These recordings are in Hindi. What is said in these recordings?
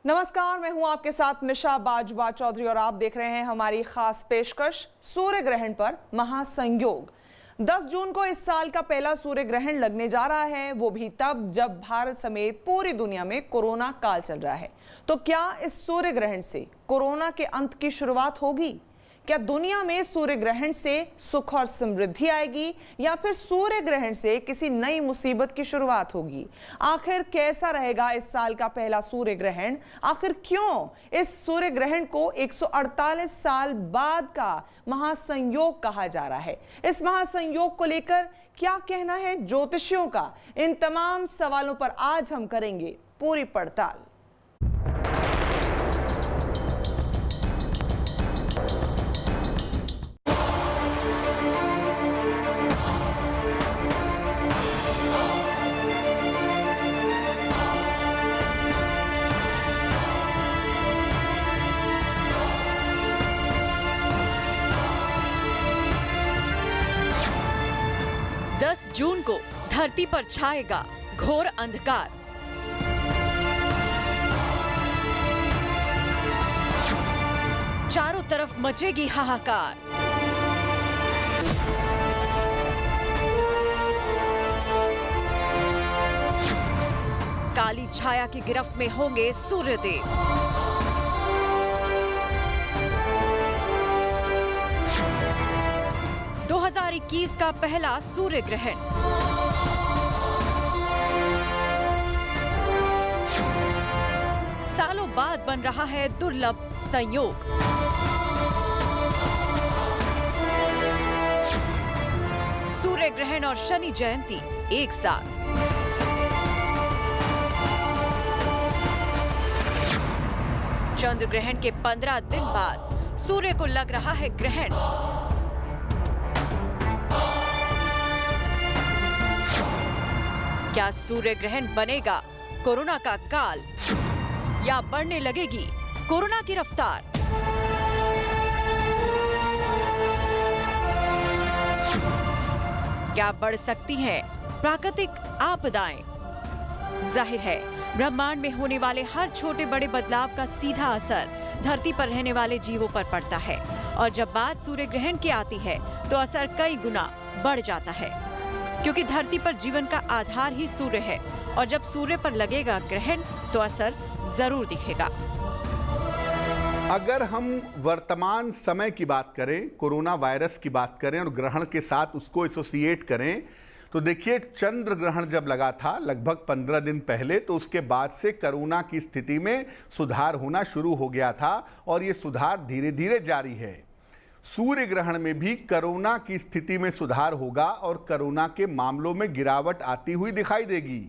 नमस्कार, मैं हूं आपके साथ निशा बाजवा चौधरी और आप देख रहे हैं हमारी खास पेशकश सूर्य ग्रहण पर महासंयोग। 10 जून को इस साल का पहला सूर्य ग्रहण लगने जा रहा है, वो भी तब जब भारत समेत पूरी दुनिया में कोरोना काल चल रहा है। तो क्या इस सूर्य ग्रहण से कोरोना के अंत की शुरुआत होगी? क्या दुनिया में सूर्य ग्रहण से सुख और समृद्धि आएगी या फिर सूर्य ग्रहण से किसी नई मुसीबत की शुरुआत होगी? आखिर कैसा रहेगा इस साल का पहला सूर्य ग्रहण? आखिर क्यों इस सूर्य ग्रहण को 148 साल बाद का महासंयोग कहा जा रहा है? इस महासंयोग को लेकर क्या कहना है ज्योतिषियों का? इन तमाम सवालों पर आज हम करेंगे पूरी पड़ताल। जून को धरती पर छाएगा घोर अंधकार। चारों तरफ मचेगी हाहाकार। काली छाया की गिरफ्त में होंगे सूर्यदेव। दो 2021 का पहला सूर्य ग्रहण। सालों बाद बन रहा है दुर्लभ संयोग। सूर्य ग्रहण और शनि जयंती एक साथ। चंद्र ग्रहण के 15 दिन बाद सूर्य को लग रहा है ग्रहण। क्या सूर्य ग्रहण बनेगा कोरोना का काल या बढ़ने लगेगी कोरोना की रफ्तार? क्या बढ़ सकती हैं प्राकृतिक आपदाएं? जाहिर है ब्रह्मांड में होने वाले हर छोटे बड़े बदलाव का सीधा असर धरती पर रहने वाले जीवों पर पड़ता है और जब बात सूर्य ग्रहण की आती है तो असर कई गुना बढ़ जाता है, क्योंकि धरती पर जीवन का आधार ही सूर्य है और जब सूर्य पर लगेगा ग्रहण तो असर जरूर दिखेगा। अगर हम वर्तमान समय की बात करें, कोरोना वायरस की बात करें और ग्रहण के साथ उसको एसोसिएट करें तो देखिए, चंद्र ग्रहण जब लगा था लगभग 15 दिन पहले, तो उसके बाद से कोरोना की स्थिति में सुधार होना शुरू हो गया था और ये सुधार धीरे धीरे जारी है। सूर्य ग्रहण में भी कोरोना की स्थिति में सुधार होगा और कोरोना के मामलों में गिरावट आती हुई दिखाई देगी।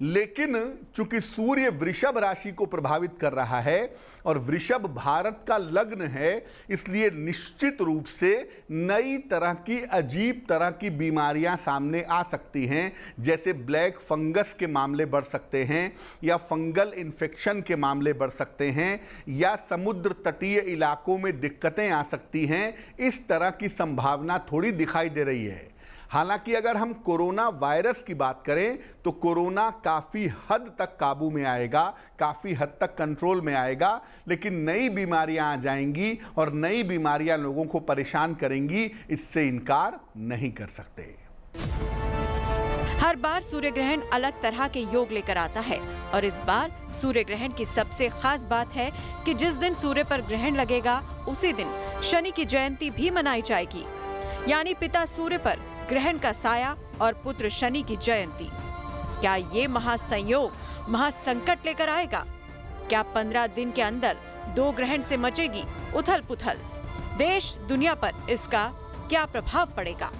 लेकिन चूंकि सूर्य वृषभ राशि को प्रभावित कर रहा है और वृषभ भारत का लग्न है, इसलिए निश्चित रूप से नई तरह की अजीब तरह की बीमारियां सामने आ सकती हैं। जैसे ब्लैक फंगस के मामले बढ़ सकते हैं या फंगल इन्फेक्शन के मामले बढ़ सकते हैं या समुद्र तटीय इलाकों में दिक्कतें आ सकती हैं। इस तरह की संभावना थोड़ी दिखाई दे रही है। हालांकि अगर हम कोरोना वायरस की बात करें तो कोरोना काफ़ी हद तक काबू में आएगा, काफ़ी हद तक कंट्रोल में आएगा, लेकिन नई बीमारियां आ जाएंगी और नई बीमारियां लोगों को परेशान करेंगी, इससे इनकार नहीं कर सकते। हर बार सूर्य ग्रहण अलग तरह के योग लेकर आता है और इस बार सूर्य ग्रहण की सबसे खास बात है कि जिस दिन सूर्य पर ग्रहण लगेगा उसी दिन शनि की जयंती भी मनाई जाएगी, यानी पिता सूर्य पर ग्रहण का साया और पुत्र शनि की जयंती। क्या ये महासंयोग महासंकट लेकर आएगा? क्या 15 दिन के अंदर 2 ग्रहण से मचेगी उथल पुथल? देश दुनिया पर इसका क्या प्रभाव पड़ेगा?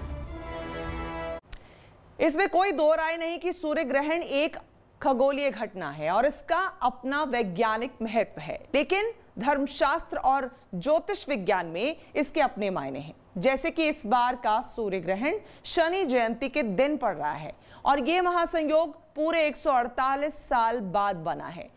इसमें कोई दो राय नहीं कि सूर्य ग्रहण एक खगोलीय घटना है और इसका अपना वैज्ञानिक महत्व है, लेकिन धर्मशास्त्र और ज्योतिष विज्ञान में इसके अपने मायने हैं। जैसे कि इस बार का सूर्य ग्रहण शनि जयंती के दिन पड़ रहा है और यह महासंयोग पूरे 148 साल बाद बना है।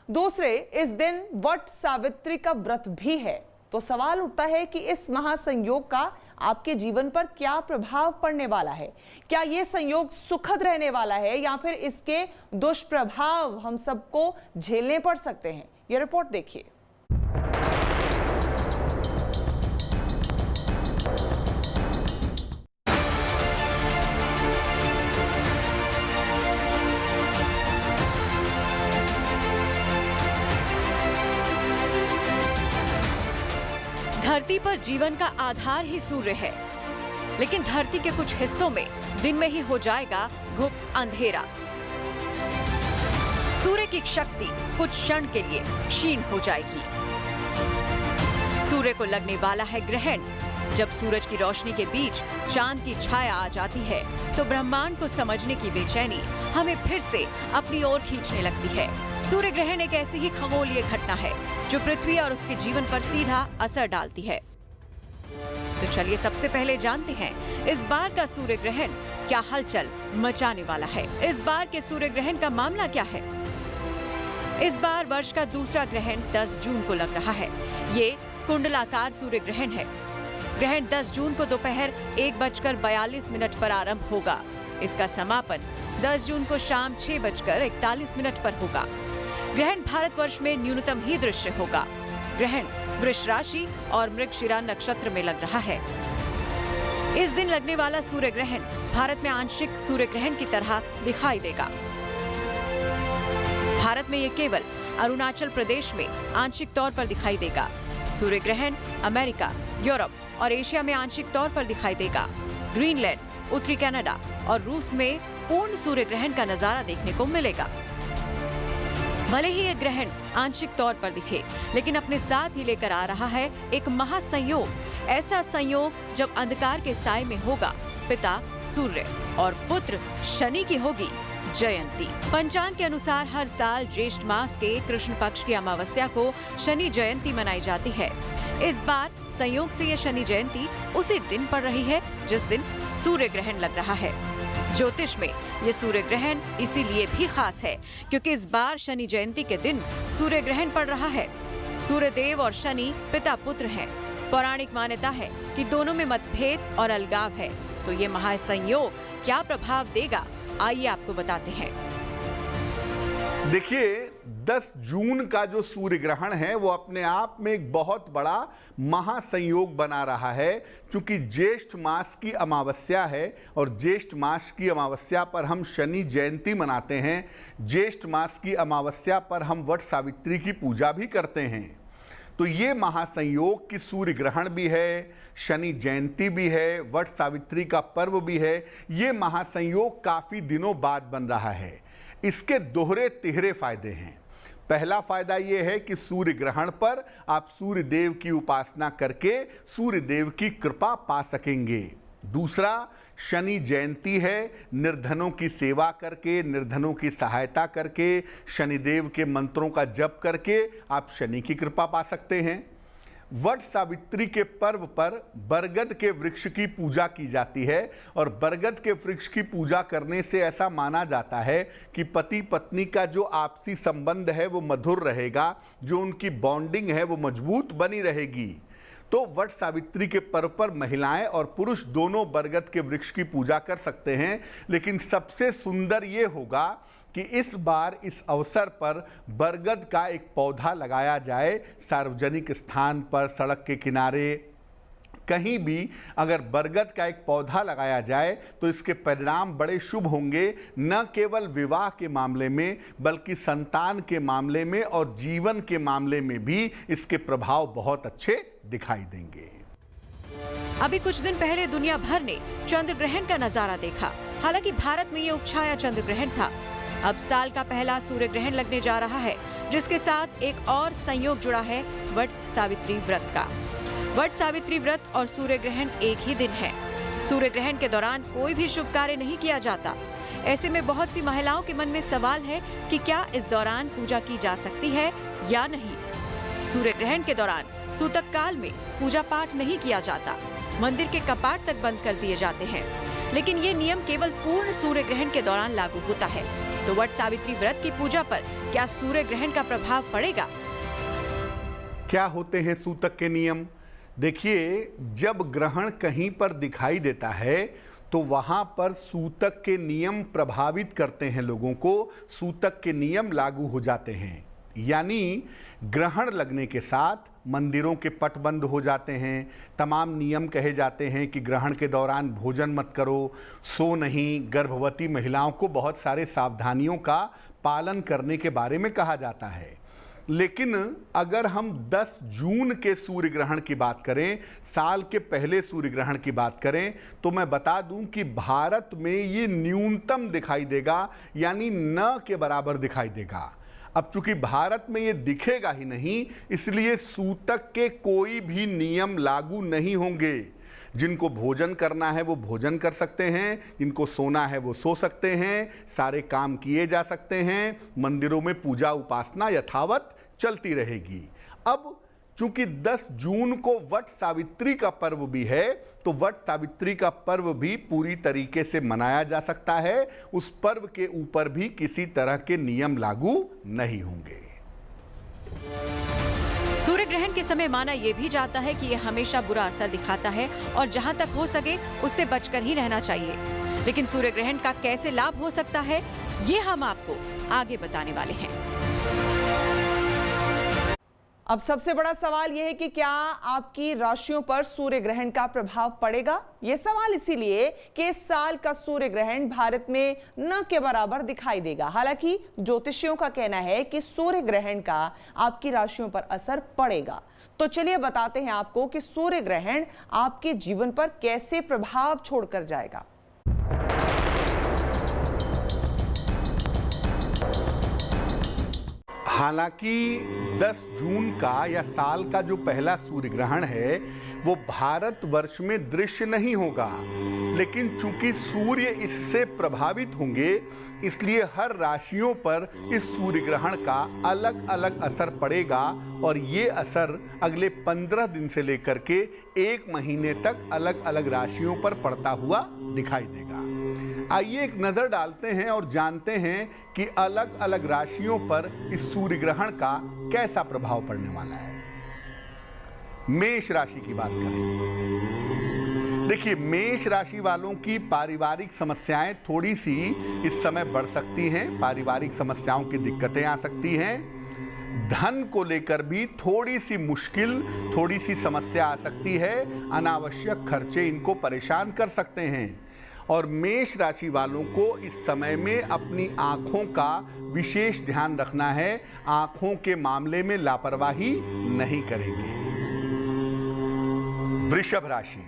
दूसरे, इस दिन वट सावित्री का व्रत भी है। तो सवाल उठता है कि इस महासंयोग का आपके जीवन पर क्या प्रभाव पड़ने वाला है। क्या यह संयोग सुखद रहने वाला है या फिर इसके दुष्प्रभाव हम सबको झेलने पड़ सकते हैं? यह रिपोर्ट देखिए। धरती पर जीवन का आधार ही सूर्य है, लेकिन धरती के कुछ हिस्सों में दिन में ही हो जाएगा घुप अंधेरा। सूर्य की शक्ति कुछ क्षण के लिए क्षीण हो जाएगी। सूर्य को लगने वाला है ग्रहण। जब सूरज की रोशनी के बीच चांद की छाया आ जाती है तो ब्रह्मांड को समझने की बेचैनी हमें फिर से अपनी ओर खींचने लगती है। सूर्य ग्रहण एक ऐसी ही खगोलीय घटना है जो पृथ्वी और उसके जीवन पर सीधा असर डालती है। तो चलिए सबसे पहले जानते हैं इस बार का सूर्य ग्रहण क्या हलचल मचाने वाला है। इस बार के सूर्य ग्रहण का मामला क्या है? इस बार वर्ष का दूसरा ग्रहण 10 जून को लग रहा है। ये कुंडलाकार सूर्य ग्रहण है। ग्रहण 10 जून को दोपहर 1:42 पर आरंभ होगा। इसका समापन 10 जून को शाम 6:41 पर होगा। ग्रहण भारतवर्ष में न्यूनतम ही दृश्य होगा। ग्रहण वृष राशि और मृगशिरा नक्षत्र में लग रहा है। इस दिन लगने वाला सूर्य ग्रहण भारत में आंशिक सूर्य ग्रहण की तरह दिखाई देगा। भारत में ये केवल अरुणाचल प्रदेश में आंशिक तौर पर दिखाई देगा। सूर्य ग्रहण अमेरिका, यूरोप और एशिया में आंशिक तौर पर दिखाई देगा। ग्रीनलैंड, उत्तरी कनाडा और रूस में पूर्ण सूर्य ग्रहण का नजारा देखने को मिलेगा। भले ही ये ग्रहण आंशिक तौर पर दिखे, लेकिन अपने साथ ही लेकर आ रहा है एक महासंयोग। ऐसा संयोग जब अंधकार के साए में होगा पिता सूर्य और पुत्र शनि की होगी जयंती। पंचांग के अनुसार हर साल ज्येष्ठ मास के कृष्ण पक्ष की अमावस्या को शनि जयंती मनाई जाती है। इस बार संयोग से ये शनि जयंती उसी दिन पड़ रही है जिस दिन सूर्य ग्रहण लग रहा है। ज्योतिष में ये सूर्य ग्रहण इसीलिए भी खास है क्योंकि इस बार शनि जयंती के दिन सूर्य ग्रहण पड़ रहा है। सूर्य देव और शनि पिता पुत्र हैं। पौराणिक मान्यता है कि दोनों में मतभेद और अलगाव है। तो ये महासंयोग क्या प्रभाव देगा, आइए आपको बताते हैं। देखिए 10 जून का जो सूर्य ग्रहण है वो अपने आप में एक बहुत बड़ा महासंयोग बना रहा है। क्योंकि ज्येष्ठ मास की अमावस्या है और ज्येष्ठ मास की अमावस्या पर हम शनि जयंती मनाते हैं। ज्येष्ठ मास की अमावस्या पर हम वट सावित्री की पूजा भी करते हैं। तो ये महासंयोग की सूर्य ग्रहण भी है, शनि जयंती भी है, वट सावित्री का पर्व भी है। ये महासंयोग काफ़ी दिनों बाद बन रहा है। इसके दोहरे तिहरे फायदे हैं। पहला फायदा ये है कि सूर्य ग्रहण पर आप सूर्य देव की उपासना करके सूर्य देव की कृपा पा सकेंगे। दूसरा, शनि जयंती है। निर्धनों की सेवा करके, निर्धनों की सहायता करके, शनिदेव के मंत्रों का जप करके आप शनि की कृपा पा सकते हैं। वट सावित्री के पर्व पर बरगद के वृक्ष की पूजा की जाती है और बरगद के वृक्ष की पूजा करने से ऐसा माना जाता है कि पति पत्नी का जो आपसी संबंध है वो मधुर रहेगा, जो उनकी बॉन्डिंग है वो मजबूत बनी रहेगी। तो वट सावित्री के पर्व पर महिलाएं और पुरुष दोनों बरगद के वृक्ष की पूजा कर सकते हैं। लेकिन सबसे सुंदर ये होगा कि इस बार इस अवसर पर बरगद का एक पौधा लगाया जाए। सार्वजनिक स्थान पर, सड़क के किनारे, कहीं भी अगर बरगद का एक पौधा लगाया जाए तो इसके परिणाम बड़े शुभ होंगे, न केवल विवाह के मामले में बल्कि संतान के मामले में और जीवन के मामले में भी इसके प्रभाव बहुत अच्छे दिखाई देंगे। अभी कुछ दिन पहले दुनिया भर ने चंद्र ग्रहण का नजारा देखा। हालांकि भारत में ये उपछाया चंद्र ग्रहण था। अब साल का पहला सूर्य ग्रहण लगने जा रहा है, जिसके साथ एक और संयोग जुड़ा है वट सावित्री व्रत का। वट सावित्री व्रत और सूर्य ग्रहण एक ही दिन है। सूर्य ग्रहण के दौरान कोई भी शुभ कार्य नहीं किया जाता। ऐसे में बहुत सी महिलाओं के मन में सवाल है कि क्या इस दौरान पूजा की जा सकती है या नहीं। सूर्य ग्रहण के दौरान सूतक काल में पूजा पाठ नहीं किया जाता। मंदिर के कपाट तक बंद कर दिए जाते हैं। लेकिन ये नियम केवल पूर्ण सूर्य ग्रहण के दौरान लागू होता है। तो वट सावित्री व्रत की पूजा पर क्या सूर्य ग्रहण का प्रभाव पड़ेगा? क्या होते हैं सूतक के नियम? देखिए, जब ग्रहण कहीं पर दिखाई देता है तो वहां पर सूतक के नियम प्रभावित करते हैं लोगों को, सूतक के नियम लागू हो जाते हैं। यानी ग्रहण लगने के साथ मंदिरों के पट बंद हो जाते हैं, तमाम नियम कहे जाते हैं कि ग्रहण के दौरान भोजन मत करो, सो नहीं, गर्भवती महिलाओं को बहुत सारे सावधानियों का पालन करने के बारे में कहा जाता है। लेकिन अगर हम 10 जून के सूर्य ग्रहण की बात करें, साल के पहले सूर्य ग्रहण की बात करें, तो मैं बता दूं कि भारत में ये न्यूनतम दिखाई देगा, यानी न के बराबर दिखाई देगा। अब चूंकि भारत में ये दिखेगा ही नहीं, इसलिए सूतक के कोई भी नियम लागू नहीं होंगे। जिनको भोजन करना है वो भोजन कर सकते हैं, जिनको सोना है वो सो सकते हैं, सारे काम किए जा सकते हैं, मंदिरों में पूजा उपासना यथावत चलती रहेगी। अब चूंकि 10 जून को वट सावित्री का पर्व भी है, तो वट सावित्री का पर्व भी पूरी तरीके से मनाया जा सकता है। उस पर्व के ऊपर भी किसी तरह के नियम लागू नहीं होंगे। सूर्य ग्रहण के समय माना यह भी जाता है कि यह हमेशा बुरा असर दिखाता है और जहां तक हो सके उससे बचकर ही रहना चाहिए। लेकिन सूर्य ग्रहण का कैसे लाभ हो सकता है, ये हम आपको आगे बताने वाले हैं। अब सबसे बड़ा सवाल यह है कि क्या आपकी राशियों पर सूर्य ग्रहण का प्रभाव पड़ेगा? यह सवाल इसीलिए कि इस साल का सूर्य ग्रहण भारत में न के बराबर दिखाई देगा। हालांकि ज्योतिषियों का कहना है कि सूर्य ग्रहण का आपकी राशियों पर असर पड़ेगा। तो चलिए बताते हैं आपको कि सूर्य ग्रहण आपके जीवन पर कैसे प्रभाव छोड़कर जाएगा। हालांकि 10 जून का या साल का जो पहला सूर्य ग्रहण है वो भारतवर्ष में दृश्य नहीं होगा, लेकिन चूंकि सूर्य इससे प्रभावित होंगे, इसलिए हर राशियों पर इस सूर्य ग्रहण का अलग अलग असर पड़ेगा और ये असर अगले 15 दिन से लेकर के 1 महीने तक अलग अलग राशियों पर पड़ता हुआ दिखाई देगा। आइए एक नजर डालते हैं और जानते हैं कि अलग अलग राशियों पर इस सूर्य ग्रहण का कैसा प्रभाव पड़ने वाला है। मेष राशि की बात करें। देखिए, मेष राशि वालों की पारिवारिक समस्याएं थोड़ी सी इस समय बढ़ सकती हैं, पारिवारिक समस्याओं की दिक्कतें आ सकती हैं। धन को लेकर भी थोड़ी सी मुश्किल, थोड़ी सी समस्या आ सकती है। अनावश्यक खर्चे इनको परेशान कर सकते हैं। और मेष राशि वालों को इस समय में अपनी आंखों का विशेष ध्यान रखना है। आंखों के मामले में लापरवाही नहीं करेंगे। वृषभ राशि।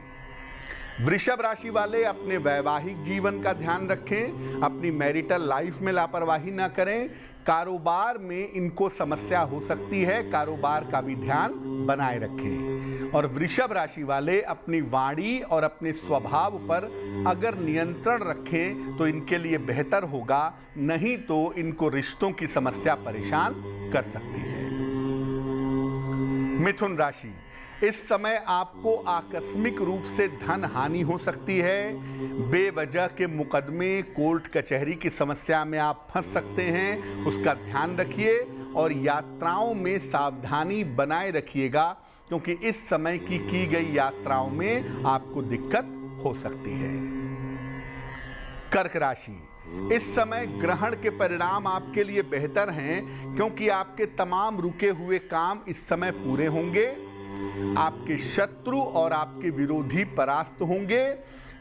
वृषभ राशि वाले अपने वैवाहिक जीवन का ध्यान रखें, अपनी मैरिटल लाइफ में लापरवाही ना करें। कारोबार में इनको समस्या हो सकती है, कारोबार का भी ध्यान बनाए रखें। और वृषभ राशि वाले अपनी वाणी और अपने स्वभाव पर अगर नियंत्रण रखें तो इनके लिए बेहतर होगा, नहीं तो इनको रिश्तों की समस्या परेशान कर सकती है। मिथुन राशि। इस समय आपको आकस्मिक रूप से धन हानि हो सकती है। बेवजह के मुकदमे, कोर्ट कचहरी की समस्या में आप फंस सकते हैं, उसका ध्यान रखिए। और यात्राओं में सावधानी बनाए रखिएगा, क्योंकि इस समय की गई यात्राओं में आपको दिक्कत हो सकती है। कर्क राशि। इस समय ग्रहण के परिणाम आपके लिए बेहतर हैं, क्योंकि आपके तमाम रुके हुए काम इस समय पूरे होंगे। आपके शत्रु और आपके विरोधी परास्त होंगे,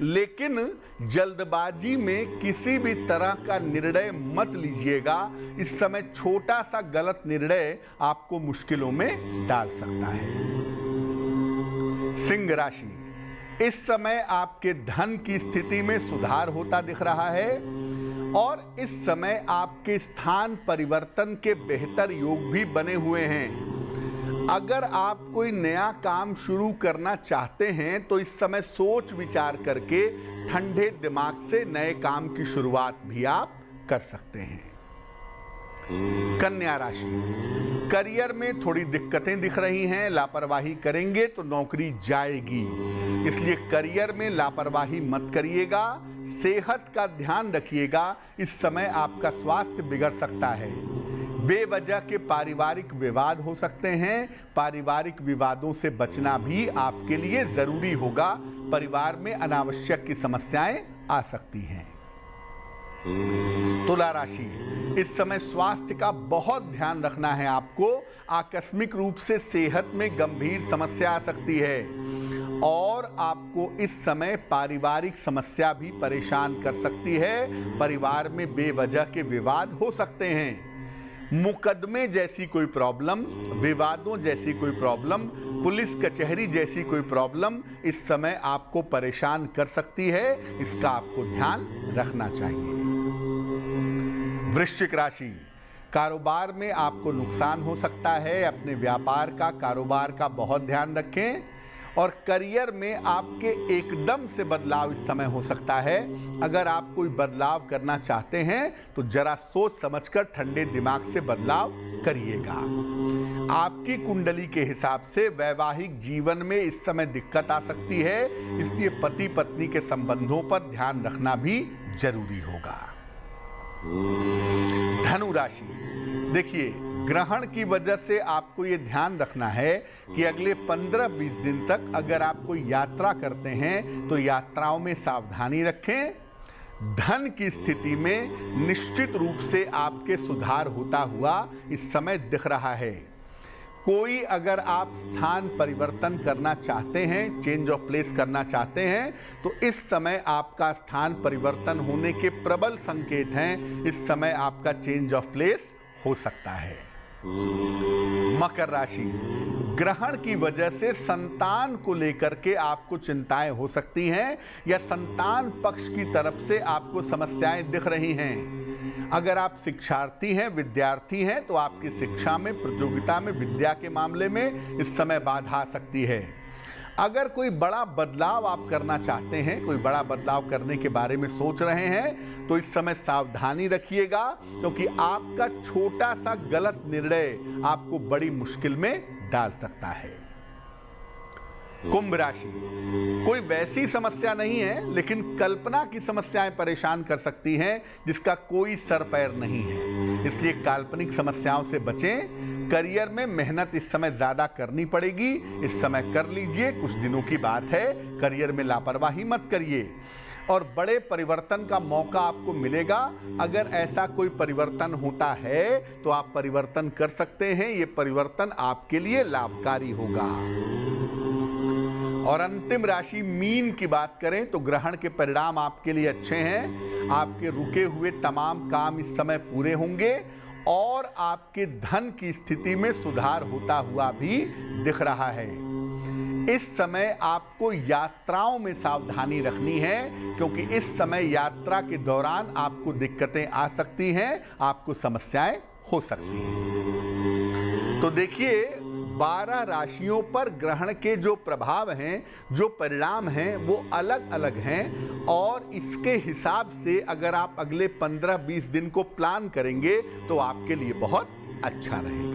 लेकिन जल्दबाजी में किसी भी तरह का निर्णय मत लीजिएगा। इस समय छोटा सा गलत निर्णय आपको मुश्किलों में डाल सकता है। सिंह राशि। इस समय आपके धन की स्थिति में सुधार होता दिख रहा है और इस समय आपके स्थान परिवर्तन के बेहतर योग भी बने हुए हैं। अगर आप कोई नया काम शुरू करना चाहते हैं तो इस समय सोच विचार करके ठंडे दिमाग से नए काम की शुरुआत भी आप कर सकते हैं। कन्या राशि। करियर में थोड़ी दिक्कतें दिख रही हैं, लापरवाही करेंगे तो नौकरी जाएगी, इसलिए करियर में लापरवाही मत करिएगा। सेहत का ध्यान रखिएगा, इस समय आपका स्वास्थ्य बिगड़ सकता है। बेवजह के पारिवारिक विवाद हो सकते हैं। पारिवारिक विवादों से बचना भी आपके लिए जरूरी होगा। परिवार में अनावश्यक की समस्याएं आ सकती हैं। तुला राशि, इस समय स्वास्थ्य का बहुत ध्यान रखना है आपको। आकस्मिक रूप से सेहत में गंभीर समस्या आ सकती है और आपको इस समय पारिवारिक समस्या भी परेशान कर सकती है। परिवार में बेवजह के विवाद हो सकते हैं। मुकदमे जैसी कोई प्रॉब्लम, विवादों जैसी कोई प्रॉब्लम, पुलिस कचहरी जैसी कोई प्रॉब्लम इस समय आपको परेशान कर सकती है। इसका आपको ध्यान रखना चाहिए। वृश्चिक राशि, कारोबार में आपको नुकसान हो सकता है। अपने व्यापार का, कारोबार का बहुत ध्यान रखें। और करियर में आपके एकदम से बदलाव इस समय हो सकता है। अगर आप कोई बदलाव करना चाहते हैं तो जरा सोच समझकर ठंडे दिमाग से बदलाव करिएगा। आपकी कुंडली के हिसाब से वैवाहिक जीवन में इस समय दिक्कत आ सकती है, इसलिए पति पत्नी के संबंधों पर ध्यान रखना भी जरूरी होगा। धनु राशि, देखिए, ग्रहण की वजह से आपको ये ध्यान रखना है कि अगले 15-20 दिन तक अगर आप कोई यात्रा करते हैं तो यात्राओं में सावधानी रखें। धन की स्थिति में निश्चित रूप से आपके सुधार होता हुआ इस समय दिख रहा है। कोई अगर आप स्थान परिवर्तन करना चाहते हैं, चेंज ऑफ प्लेस करना चाहते हैं, तो इस समय आपका स्थान परिवर्तन होने के प्रबल संकेत हैं। इस समय आपका चेंज ऑफ प्लेस हो सकता है। मकर राशि, ग्रहण की वजह से संतान को लेकर के आपको चिंताएं हो सकती हैं या संतान पक्ष की तरफ से आपको समस्याएं दिख रही हैं। अगर आप शिक्षार्थी हैं, विद्यार्थी हैं, तो आपकी शिक्षा में, प्रतियोगिता में, विद्या के मामले में इस समय बाधा आ सकती है। अगर कोई बड़ा बदलाव आप करना चाहते हैं, कोई बड़ा बदलाव करने के बारे में सोच रहे हैं, तो इस समय सावधानी रखिएगा, क्योंकि आपका छोटा सा गलत निर्णय आपको बड़ी मुश्किल में डाल सकता है। कुंभ राशि, कोई वैसी समस्या नहीं है, लेकिन कल्पना की समस्याएं परेशान कर सकती हैं जिसका कोई सर पैर नहीं है, इसलिए काल्पनिक समस्याओं से बचें। करियर में मेहनत इस समय ज्यादा करनी पड़ेगी, इस समय कर लीजिए, कुछ दिनों की बात है। करियर में लापरवाही मत करिए और बड़े परिवर्तन का मौका आपको मिलेगा। अगर ऐसा कोई परिवर्तन होता है तो आप परिवर्तन कर सकते हैं। ये परिवर्तन आपके लिए लाभकारी होगा। और अंतिम राशि मीन की बात करें तो ग्रहण के परिणाम आपके लिए अच्छे हैं। आपके रुके हुए तमाम काम इस समय पूरे होंगे और आपके धन की स्थिति में सुधार होता हुआ भी दिख रहा है। इस समय आपको यात्राओं में सावधानी रखनी है, क्योंकि इस समय यात्रा के दौरान आपको दिक्कतें आ सकती हैं, आपको समस्याएं हो सकती हैं। तो देखिए, 12 राशियों पर ग्रहण के जो प्रभाव हैं, जो परिणाम हैं, वो अलग अलग हैं और इसके हिसाब से अगर आप अगले 15-20 दिन को प्लान करेंगे तो आपके लिए बहुत अच्छा रहेगा।